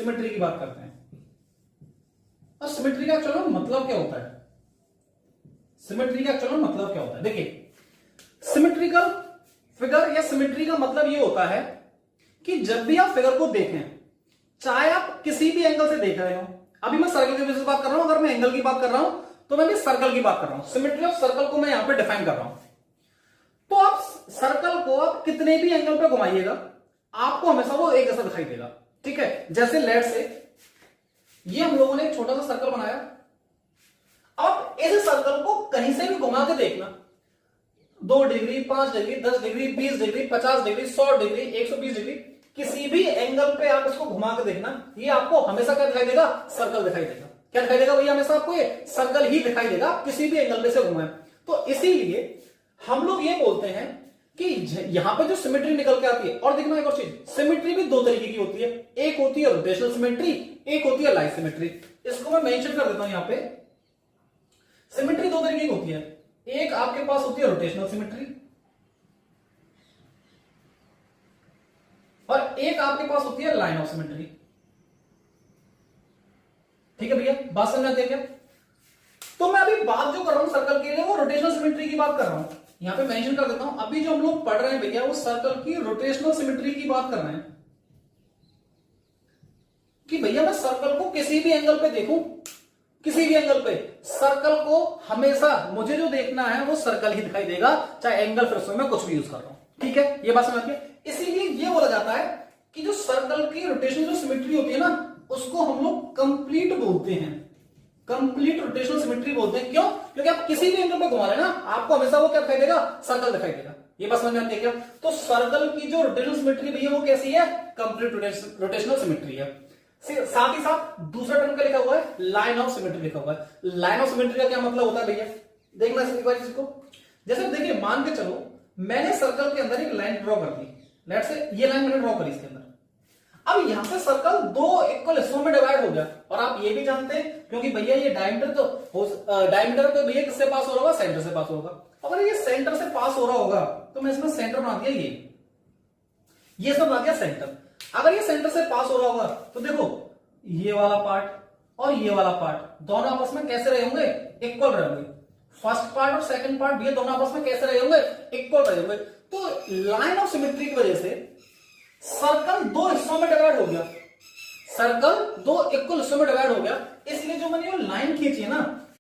Symmetry की बात करते हैं। और सिमेट्री का चलो मतलब क्या होता है, सिमेट्री का चलो मतलब क्या होता है। देखिए सिमेट्रिकल फिगर या सिमेट्री का मतलब ये होता है कि जब भी आप फिगर को देखें, चाहे आप किसी भी एंगल से देख रहे हो, अभी मैं सर्कल की वजह से बात कर रहा हूं, अगर मैं एंगल की बात कर रहा हूं तो मैं भी सर्कल की बात कर रहा हूं, सिमेट्री ऑफ सर्कल को मैं यहां पे डिफाइन कर रहा हूं। तो आप सर्कल को आप कितने भी एंगल पे घुमाइएगा आपको हमेशा वो एक जैसा दिखाई देगा। ठीक है, जैसे लेट से ये हम लोगों ने एक छोटा सा सर्कल बनाया, अब इस सर्कल को कहीं से भी घुमा के देखना, 2 degree, 5 degree, 10 degree, 20 degree, 50 degree, 100 degree, 120 degree, किसी भी एंगल पे आप इसको घुमा के देखना, ये आपको हमेशा क्या दिखाई देगा, सर्कल दिखाई देगा। क्या दिखाई देगा भैया, हमेशा आपको ये सर्कल ही दिखाई देगा, किसी भी एंगल पे से घुमाए। तो इसीलिए हम लोग ये बोलते हैं कि यहां पे जो सिमेट्री निकल के आती है। और देखना एक और चीज, सिमेट्री भी दो तरीके की होती है, एक होती है रोटेशनल सिमेट्री, एक होती है लाइन सिमेट्री। इसको मैं मेंशन कर देता हूं यहां पे। सिमेट्री दो तरीके की होती है, एक आपके पास होती है रोटेशनल सिमेट्री और एक आपके पास होती है लाइन ऑफ सिमेट्री। ठीक है भैया, बात समझ आती है क्या? तो मैं अभी बात जो कर रहा हूं सर्कल के लिए वो रोटेशनल सिमेट्री की बात कर रहा हूं, यहां पे मेंशन कर देता हूं। अभी जो हम लोग पढ़ रहे हैं भैया वो सर्कल की रोटेशनल सिमेट्री की बात कर रहे हैं कि भैया मैं सर्कल को किसी भी एंगल पे देखूं, किसी भी एंगल पे सर्कल को हमेशा मुझे जो देखना है वो सर्कल ही दिखाई देगा, चाहे एंगल फिर उसमें मैं कुछ भी यूज कर रहा हूं। ठीक है, ये बात समझ में। इसीलिए ये बोला जाता है कि जो सर्कल की रोटेशनल जो सिमेट्री होती है ना उसको हम लोग कंप्लीट बोलते हैं, कंप्लीट रोटेशनल सिमेट्री बोलते हैं। क्यों? क्योंकि आप किसी भी एंगल पे घुमा रहे हैं ना आपको हमेशा वो क्या दिखाई देगा, सर्कल दिखाई देगा। ये बात समझ में आती है क्या? तो सर्कल की जो रोटेशनल सिमेट्री भैया वो कैसी है, कंप्लीट रोटेशनल सिमेट्री है। साथ ही साथ दूसरा टर्म का लिखा हुआ है लाइन ऑफ सिमेट्री लिखा हुआ है। लाइन ऑफ सिमेट्री का क्या मतलब होता है भैया, देखना एक बार इसको। जैसे देखिए मान के चलो मैंने सर्कल के अंदर एक लाइन ड्रॉ कर दी, लेट्स से ये लाइन मैंने ड्रॉ करी इसके अंदर। अब यहां से सर्कल दो इक्वल हिस्सों में डिवाइड हो गया, और आप ये भी जानते हैं क्योंकि भैया ये डायमीटर तो भैया किससे पास हो रहा होगा, सेंटर से पास होगा। अगर ये सेंटर से पास हो रहा होगा तो मैं इसमें सेंटर बना दिया, ये सब बना दिया सेंटर। अगर ये सेंटर से पास हो रहा होगा तो देखो ये वाला पार्ट और ये वाला पार्ट दोनों आपस में कैसे रहे होंगे, इक्वल रहे होंगे। फर्स्ट पार्ट और सेकंड पार्ट भी दोनों आपस में कैसे रहे होंगे, इक्वल रहे होंगे। तो लाइन ऑफ सिमेट्री की वजह से सर्कल दो हिस्सों में डिवाइड हो गया, सर्कल दो इक्वल हिस्सों में डिवाइड हो गया। इसलिए जो मैंने ये लाइन खींची है ना